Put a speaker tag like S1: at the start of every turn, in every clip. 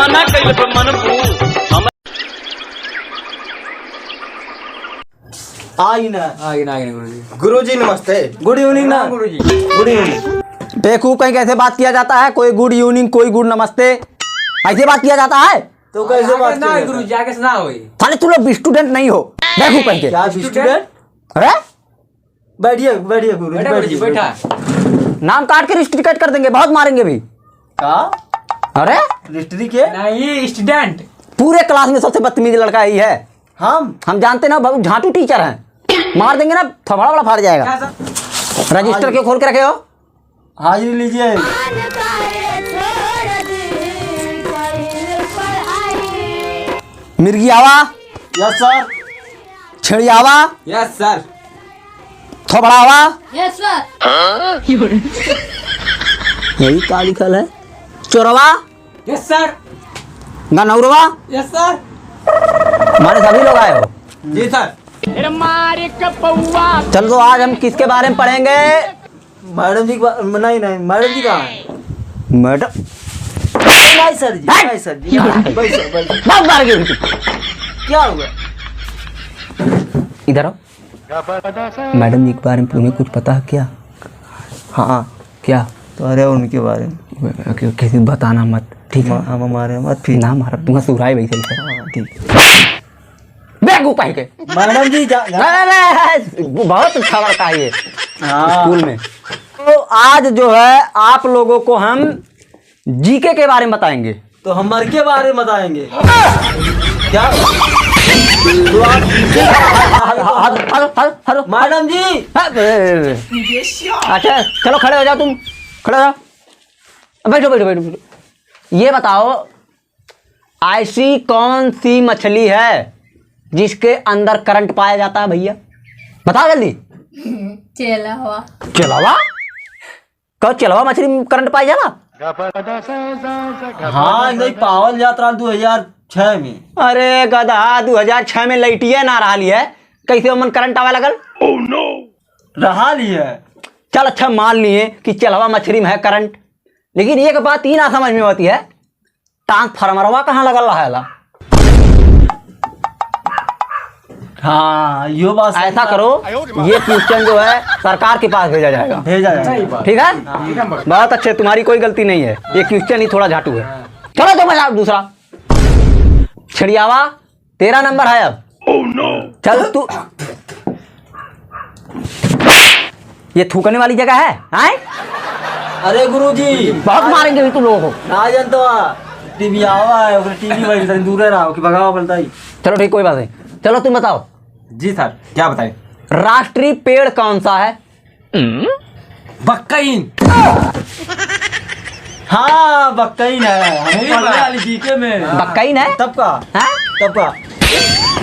S1: मना कइले पे मनबू
S2: आई ना
S3: गुरुजी।
S2: गुरुजी नमस्ते।
S3: गुड इवनिंग ना
S2: गुरुजी गुड इवनिंग।
S4: देखो कहीं कैसे बात किया जाता है, कोई गुड इवनिंग कोई गुड नमस्ते, ऐसे बात किया जाता है।
S2: तो कैसे बात
S3: ना
S2: करें?
S3: गुरुजी आगे से ना होई।
S4: थाने तुम लोग स्टूडेंट नहीं हो। देखो कहीं के
S2: क्या स्टूडेंट?
S4: अरे
S2: बैठिए बैठिए गुरुजी
S3: बैठा गुरुजी बैठा।
S4: नाम काट के रिस्ट्रिकेट कर देंगे, बहुत मारेंगे भी।
S2: का
S4: अरे
S2: हिस्ट्री के
S3: नहीं स्टूडेंट।
S4: पूरे क्लास में सबसे बदतमीज लड़का यही है।
S2: हम
S4: जानते ना, बहुत झाटू टीचर हैं, मार देंगे ना थोड़ा बड़ा फाड़ जाएगा। रजिस्टर क्यों खोल के रखे हो?
S2: हाजिरी लीजिए।
S4: मिर्गी आवा,
S2: यस सर।
S4: छिड़ी आवा,
S3: यस सर।
S4: थोबड़ा आवा,
S5: यस सर।
S4: यही का लिखल है। चोरवा,
S3: यस सर।
S4: गनौरवा,
S3: यस सर।
S4: हमारे सभी लोग आए हो।
S3: जी सर।
S4: चलो तो आज हम किसके बारे में पढ़ेंगे?
S2: मैडम जी नहीं नहीं मैडम जी कहाँ है?
S4: मैडम
S2: नहीं सर जी नहीं सर जी बैठो।
S4: बहुत मार गई।
S2: क्या हुआ?
S4: इधर आओ। मैडम जी के बारे में तुम्हें कुछ पता है क्या?
S2: हाँ
S4: क्या?
S2: तो अरे उनके बारे में
S4: किसी बताना मत, ठीक है?
S2: हम हमारे मत फिर
S4: ना मारा तुम्हें सुराई वैसे
S2: हाँ, ठीक।
S4: बेगू पाई के
S2: मैडम जी
S4: बहुत अच्छा लड़का है ये
S2: हाँ।
S4: स्कूल में। तो आज जो है आप लोगों को हम जीके के बारे में बताएंगे।
S2: तो हमारे के बारे में बताएंगे क्या? तो आप
S4: हेलो
S2: मैडम जी
S4: अच्छा चलो खड़े हो जाओ, तुम खड़े हो जाओ, बैठो बैठो बैठो बैठो। ये बताओ ऐसी कौन सी मछली है जिसके अंदर करंट पाया जाता है भैया? बताओ जल्दी।
S5: चला हुआ।
S4: चलावा? कब चलावा मछली में करंट पाया जाला?
S2: हाँ नहीं पावल यात्रा 2006 में।
S4: अरे गधा 2006 में लैटिए ना रहा है, कैसे मन करंट आवे लगल?
S2: रहा ली है।
S4: चल अच्छा मान लिए कि चलावा मछली में है करंट, लेकिन एक बात ही ना समझ में आती है, ट्रांसफार्मरवा कहाँ लगल रहा है?
S2: हाँ यो बात
S4: ऐसा करो, ये क्वेश्चन जो है सरकार के पास भेजा जाएगा,
S2: भेजा जाएगा।
S4: ठीक है? बहुत अच्छे, तुम्हारी कोई गलती नहीं है, ये क्वेश्चन ही थोड़ा झाटू है। चलो तो मजा दूसरा। छिड़ियावा तेरा नंबर है अब। चल तू, ये थूकने वाली जगह है आए?
S2: अरे गुरुजी
S4: बहुत मारेंगे भी तुम लोगों को।
S2: ना जानतो टीवी आवा है ओकरे टीवी वाली से दूर रहो कि भगावा बोलता ही।
S4: चलो ठीक, कोई बात नहीं। चलो तुम बताओ
S3: जी सर क्या बताएं?
S4: राष्ट्रीय पेड़ कौन सा है?
S3: बक्कईन।
S2: हाँ बक्कईन है, हम पढ़ने वाली जीके में।
S4: बक्कईन है?
S2: तब का
S4: हाँ?
S2: तब का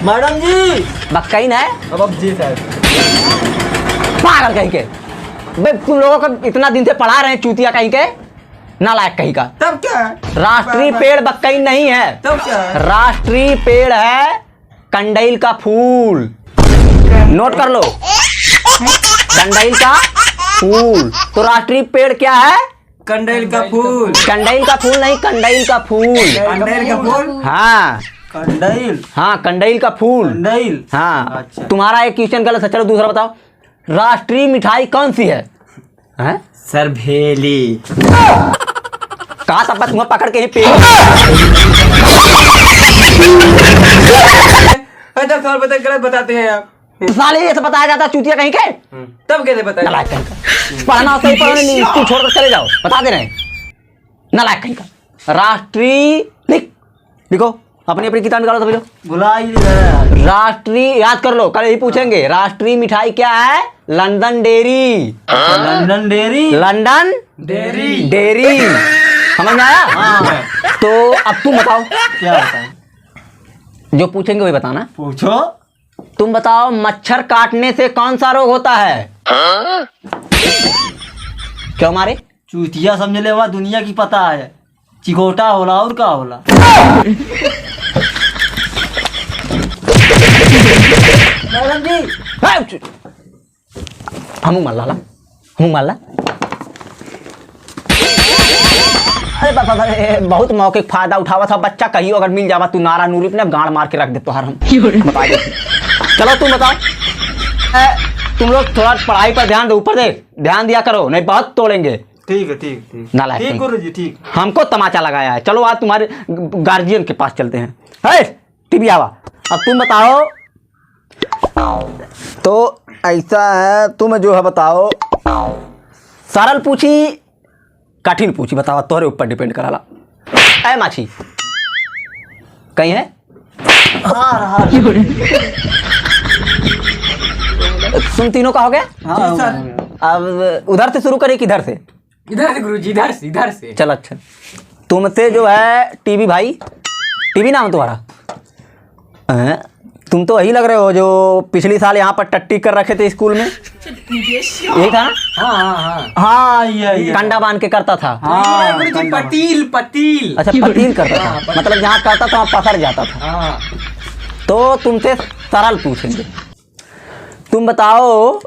S2: मैडम जी
S4: बक्कईन है?
S2: अब जी साहब
S4: पागल कहीं के, बे तुम लोगों को इतना दिन से पढ़ा रहे हैं, चूतिया कहीं के, नालायक कहीं का।
S3: तब क्या?
S4: राष्ट्रीय पेड़ बक्कईन नहीं है,
S3: तब क्या?
S4: राष्ट्रीय पेड़ है कंडैल का फूल। नोट कर लो, कंडैल का फूल। तो राष्ट्रीय पेड़ क्या है?
S3: कंडैल का फूल।
S4: कंडैल का फूल नहीं, कंडैल का फूल।
S3: कंडैल का फूल।
S4: हाँ
S2: कंडैल।
S4: हाँ कंडैल का फूल।
S2: कंडैल
S4: हाँ
S2: अच्छा।
S4: तुम्हारा एक क्वेश्चन गलत है। चलो दूसरा बताओ, राष्ट्रीय मिठाई कौन सी है? हैं?
S3: सर भेली।
S4: कहा सब तुम्हें पकड़ के ही पेड़।
S3: जब सवाल बता गलत बताते हैं आप।
S4: साले ये सब बताया जाता है, चूतिया कहीं के।
S3: तब कैसे बताएं?
S4: नालायक कहीं का, पढ़ना सही पढ़ना नहीं, स्कूल छोड़कर चले जाओ, बता दे रहे हैं। नालायक कहीं का। राष्ट्रीय लिखो, अपनी अपनी किताब निकालो, समझो।
S2: बुला ही नहीं रहा।
S4: राष्ट्रीय याद कर लो, कल यही पूछेंगे। राष्ट्रीय मिठाई क्या है? London dairy.
S2: London dairy.
S4: London
S3: dairy.
S4: Dairy, समझ में आया?
S2: हाँ।
S4: तो अब तुम बताओ,
S2: क्या बताएं?
S4: जो पूछेंगे वही बताना।
S2: पूछो।
S4: तुम बताओ मच्छर काटने से कौन सा रोग होता है? क्यों मारे?
S2: चूतिया समझ ले, वह दुनिया की पता है। चिकोटा होला और का होला। मैडम जी
S4: हमू मार ला, हमू मार ला। अरे बाबा बहुत मौके का फायदा उठावा था बच्चा, कहियो अगर मिल जावा तू नारा नूरी अपने गाड़ मार के रख दे तोहार हम बता दे। चलो तुम बताओ, तुम लोग थोड़ा पढ़ाई पर ध्यान दो, ऊपर देख ध्यान दिया करो नहीं बहुत तोड़ेंगे।
S2: ठीक है ठीक ठीक
S4: नालायक
S2: ठीक
S4: कहीं।
S2: गुरुजी ठीक।
S4: हमको तमाचा लगाया है। चलो आज तुम्हारे गार्जियन के पास चलते हैं। है टीवी आवा, अब तुम बताओ। तो ऐसा है, तुम जो है बताओ, सरल पूछी कठिन पूछी बताओ, तोहरे ऊपर डिपेंड कराला। ऐ माछी कहीं है? तुम तीनों का हो गया?
S2: हाँ
S4: अब उधर से शुरू करें किधर से?
S3: इधर से गुरुजी, इधर से।
S4: चल अच्छा, तुमसे जो है टीवी भाई, टीवी नाम तुम्हारा? तुम तो वही लग रहे हो जो पिछली साल यहाँ पर टट्टी कर रखे थे स्कूल में, यही था ना?
S3: हाँ।
S2: हाँ ये
S4: कंडा बांध के करता था।
S2: हाँ
S3: गुरुजी पतील।
S4: अच्छा पतील करता था, मतलब जहाँ करता था वहाँ पसर जाता था।
S3: हाँ।
S4: तो तुमसे सरल पूछेंगे, तुम बताओ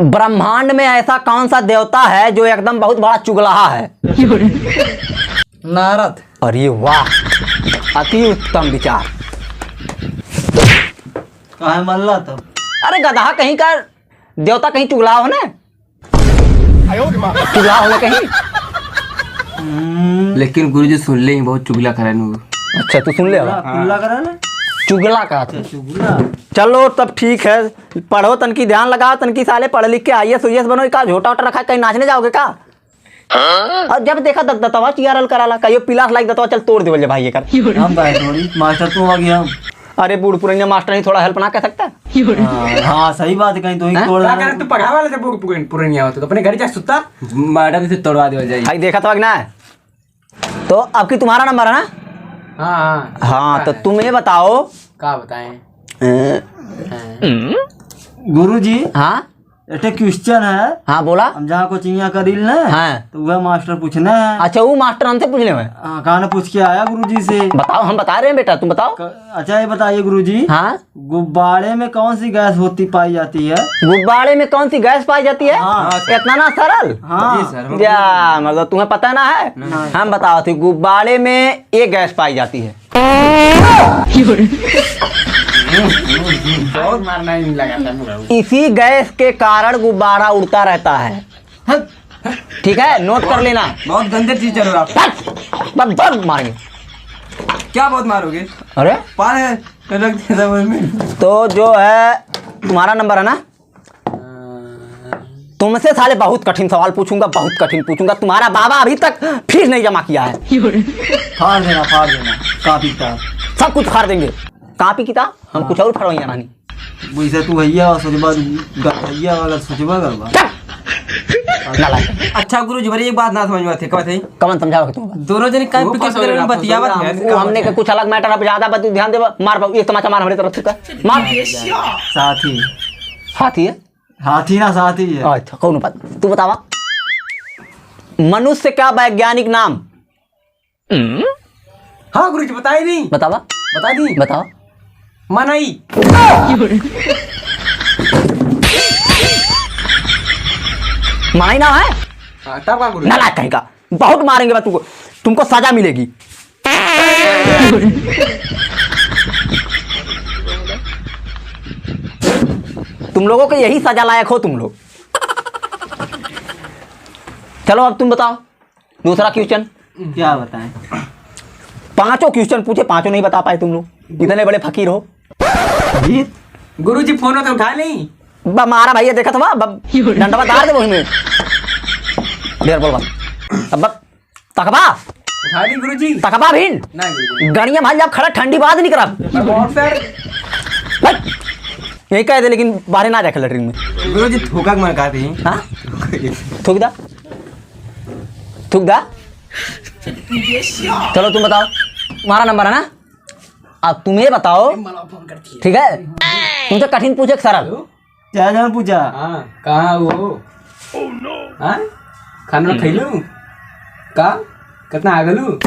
S4: ब्रह्मांड में ऐसा कौन सा देवता है जो एकदम बहुत बड़ा चुगलाहा है?
S2: नारद।
S4: अरे वाह, अति उत्तम विचार।
S2: कहाँ मल्ला तब?
S4: अरे गधा कहीं का देवता कहीं चुगला हो ना, चुगला हो ना कहीं।
S3: लेकिन गुरुजी सुन ले बहुत चुगला करे नु।
S4: अच्छा तू सुन ले अब।
S2: कुल्ला करा ना
S4: चुगला का था।
S2: चुगला।
S4: चलो तब ठीक है, पढ़ो तनकी ध्यान लगाओ, तनकी साले पढ़ लिख के आईएएस ओईएस बनो। का झोटा वोटा रखा कहीं नाचने जाओगे का? और जब देखा दतवा चियारल कराला, कहियो पिलास लाइक दतवा चल तोड़ देवल भाई ये कर।
S2: हम भाई थोड़ी मास्टर तो आ गया हम।
S4: अरे बूढ़ पुरनिया मास्टर ही थोड़ा हेल्प ना कर सकता?
S2: हाँ सही बात है, कहीं तो ही तोड़
S3: क्या कर तू पढ़ा वाले से पुरानी आवत तो अपने घर जा सुता मैडम से तोड़वा दे जाए।
S4: भाई देखा था ना? तो अब की तुम्हारा नंबर है ना?
S3: हाँ।
S4: हाँ तो तुम ये बताओ।
S3: क्या बताएं?
S2: गुरुजी
S4: हाँ
S2: एक क्वेश्चन है।
S4: हाँ बोला।
S2: हम जहाँ कोचिंग करील ना,
S4: हाँ।
S2: तो वह मास्टर पूछना है।
S4: अच्छा वो मास्टर हमसे पूछने में?
S2: कहाँ ने पूछ के आया गुरुजी से।
S4: बताओ, हम बता रहे हैं बेटा, तुम बताओ।
S2: अच्छा ये बताइए गुरुजी,
S4: हाँ
S2: गुब्बारे में कौन सी गैस होती पाई जाती है?
S4: गुब्बारे में कौन सी गैस पाई जाती है?
S2: हाँ।
S4: इतना ना सरल?
S2: हाँ
S4: या मतलब तुम्हें पता ना है? हम बताओ थी, गुब्बारे में एक गैस पाई जाती है।
S3: बहुत मारना ही नहीं लगा था।
S4: इसी गैस के कारण गुब्बारा उड़ता रहता है। ठीक है, नोट कर लेना।
S3: बहुत गंदे चीज चल रहा आप।
S4: बस मारेंगे।
S3: क्या बहुत मारोगे?
S4: अरे
S3: पार है रख दे समझ में।
S4: तो जो है तुम्हारा नंबर है ना, तुमसे साले बहुत कठिन सवाल पूछूंगा, बहुत कठिन पूछूंगा। तुम्हारा बाबा अभी तक फीस नहीं जमा किया है।
S2: फाड़ देना कापी किताब
S4: सब कुछ फाड़ देंगे। कापी किताब हम कुछ और फरवैया नानी।
S2: वैसे तू भैया सोचबा भैया वाला सोचबा करबा।
S3: अच्छा गुरुजी बड़ी एक बात ना समझ में आती क्या थे?
S4: कमन समझाओ तुम।
S3: दोनों जने का बतियावत है।
S4: वो हमने का कुछ अलग मैटर, अब ज्यादा बतू ध्यान दे। मार एक तमाचा मार हमारी तरफ से कर। मार।
S2: साथी
S4: हाथी है?
S2: हाथी ना साथी है।
S4: अच्छा कौन बात, तू बतावा। मनुष्य का वैज्ञानिक नाम?
S3: हाँ गुरुजी बताई नहीं।
S4: बतावा।
S3: बता दी।
S4: बताओ।
S3: मनाई।
S4: माई नाम है?
S3: हाँ, तब का गुरुजी?
S4: नालायक कहीं का, बहुत मारेंगे बस तुमको, तुमको सजा मिलेगी। तुम लोगों को यही सजा लायक हो तुम लोग। चलो अब तुम बताओ दूसरा क्वेश्चन।
S2: क्या बताएं?
S4: पांचों क्वेश्चन पूछे, पांचों नहीं बता पाए तुम लोग, इतने बड़े फकीर हो।
S3: गुरुजी फोन तो उठा नहीं।
S4: मारा भैया देखा था डंडा दार दे वही में। देर बोल अब तकबा
S3: उठा दी गुरुजी।
S4: तकबा भीन
S3: ना गुरुजी।
S4: गणिया भाई जब खड़ा ठंडी बात नहीं करा
S3: बॉक्सर।
S4: यही कह दे, लेकिन बाहर ना जाके लैट्रिन में।
S3: गुरुजी थूका के मन कहते हैं।
S4: हाँ थूक दा, थूक दा। चलो तुम बताओ, तुम्हारा नंबर है ना? अब तुम्हें बताओ, ठीक है? तुमसे कठिन पूछे सरल।
S2: क्या जान पूछा?
S3: हाँ कहाँ वो? हाँ खाना खैलू का कितना आगलू?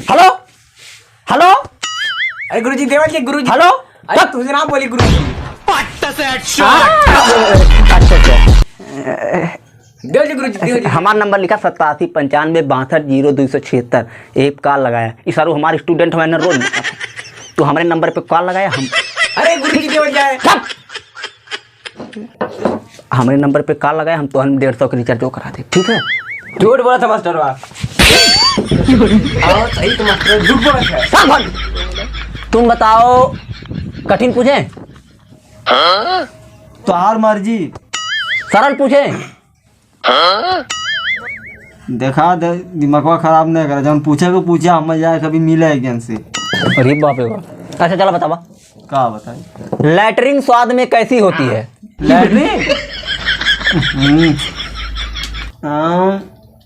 S4: हेलो हेलो
S3: अरे गुरुजी देवल के गुरुजी।
S4: हेलो
S3: अरे तुझे ना बोली गुरुजी।
S4: हमारा नंबर लिखा 8795526276। एक कॉल लगाया इस सारू हमारे स्टूडेंट मैंने रोज तो हमारे नंबर पे कॉल लगाया हम।
S3: अरे गुरुजी की वजह है।
S4: हमारे नंबर पे कॉल लगाया हम तो हम 150 का रिचार्ज करा दे, ठीक है।
S3: झूठ बोला था मास्टर वाह। सही तो मास्टर झूठ बोला था।
S4: तुम बताओ कठिन पूछे
S2: तो हार मर्जी।
S4: सरल पूछे
S2: देखा दिमाग खराब नहीं करा, जब पूछे को पूछे हम जाए कभी मिले ज्ञान से।
S4: अरे बाप रे बाप। अच्छा चलो बतावा
S2: का बताए
S4: लैटरिन स्वाद में कैसी होती है?
S2: लैटरिन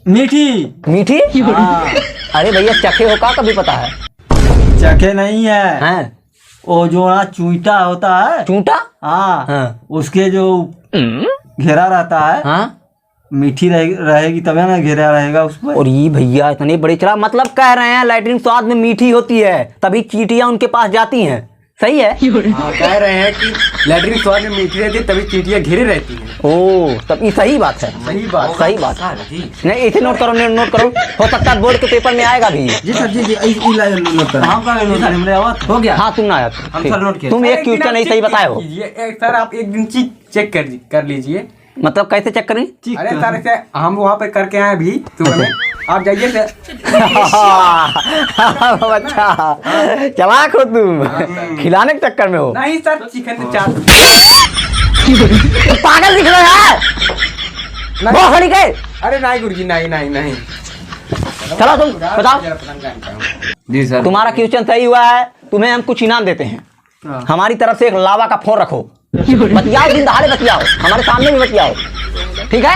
S2: मीठी।
S4: मीठी?
S2: हाँ।
S4: अरे भैया चखे हो का कभी पता है?
S2: चखे नहीं है,
S4: हैं?
S2: वो जो ना चूंटा होता है,
S4: चूंटा?
S2: हाँ,
S4: हाँ।
S2: उसके जो घेरा रहता है,
S4: हाँ
S2: मीठी रहेगी तभी ना घेरा रहेगा उस पर।
S4: और ये भैया इतने बड़े चला मतलब कह रहे हैं लैटरिन स्वाद में मीठी होती है तभी चींटियां उनके पास जाती हैं, सही है?
S3: हाँ, कह रहे हैं कि लैटरिन स्वाद में मीठी रहती है तभी चींटियां घेरे रहती हैं।
S4: ओ तब ये सही बात है।
S3: सही बात
S4: सही बात नहीं, इसे नोट करो नोट करो, हो सकता है बोर्ड के पेपर में आएगा भी।
S3: जी सर जी नोट कर।
S2: हम का नोट हमरे आवाज
S3: हो गया।
S4: हाँ तुम ना आया
S3: हम सर नोट किए।
S4: तुम एक क्वेश्चन नहीं सही बताए हो।
S3: सर आप एक दिन चेक कर लीजिए।
S4: मतलब कैसे चेक करें?
S3: अरे सर ऐसे हम वहाँ पे करके आए अभी सुबह में, आप जाइए सर।
S4: अच्छा चलाक हो तुम, खिलाने के चक्कर में हो।
S3: नहीं सर चिकन चाट
S4: पागल दिख रहे हैं। बहुत खड़ी गए।
S3: अरे नहीं गुरुजी नहीं।
S4: चलो तुम बताओ।
S3: जी सर
S4: तुम्हारा क्वेश्चन सही हुआ है, तुम्हें हम कुछ इनाम देते हैं। हमारी तरफ से एक लावा का फोन रखो, बतियाओ, दिन दहाड़े बतियाओ, हमारे सामने भी बतियाओ, ठीक है?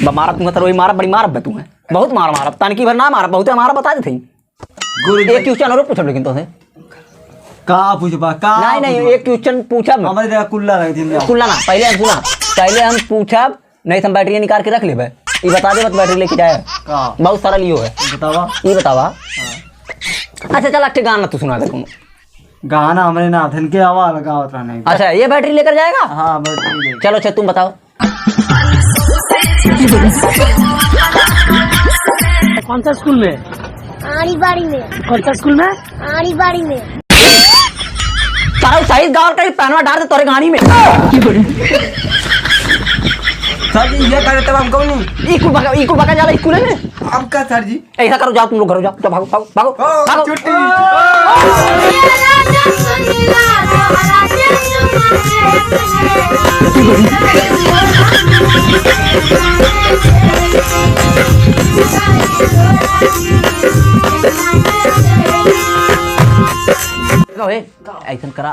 S4: मारा तुम वही मारा, बड़ी मारा तुम्हें, बहुत मारा तानकी भर ना मारा, बहुत मारा बता देते। एक क्वेश्चन और पूछो लेकिन तुमसे
S2: का पूछबा का
S4: नहीं एक क्वेश्चन पूछा
S2: हमारे देखा कुल्ला रख दिन
S4: कुल्ला ना पहले हम पूछब नहीं तो हम बैटरी निकाल के रख लेबे। ये बता दे मत बैटरी लेके जाए
S2: का
S4: बहुत सरल यो है।
S2: बतावा
S4: ये बतावा। अच्छा चल अच्छे गाना तू सुना दे तुम।
S2: गाना हमारे ना धन के आवाज लगावत रहने।
S4: अच्छा ये बैटरी लेकर जाएगा?
S2: हाँ बैटरी ले।
S4: चलो अच्छा तुम बताओ।
S6: कौन सा स्कूल में?
S5: आड़ी बाड़ी में।
S6: कौन सा स्कूल में?
S5: आड़ी बाड़ी में।
S4: तारा सही गाँव का पैनवा डाल दे तोरे गाड़ी में।
S3: सर जी ये करे तब हम कौन नहीं
S4: इको बका जाला स्कूल में।
S3: अब का सर जी
S4: ऐसा करो जाओ तुम लोग घर जाओ, भागो।
S3: छुट्टी।
S4: ऐसा करा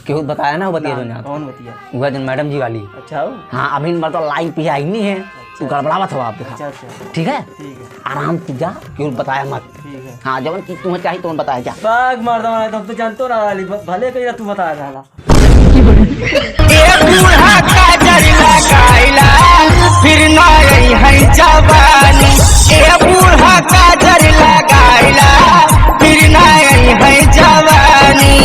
S4: क्यों बताया ना बतिया जो यहाँ
S2: कौन बतिया?
S4: वह दिन मैडम जी वाली।
S2: अच्छा हो?
S4: हाँ अभी मतलब लाइन पे आई नहीं है तू गड़बड़ावत हो आप देखा।
S2: अच्छा
S4: ठीक है
S2: ठीक है
S4: आराम से जा, क्यों बताया मत।
S2: ठीक है।
S4: हाँ जब चीज तुम्हें चाहिए तुम्हें बताया जा।
S2: बाग मार दो तुम तो जानतो ना वाली भले कहीं तू बताया था
S7: फिर ना रही है जवानी, ए बूढ़ा काजर लगाइला फिर ना रही है जवानी।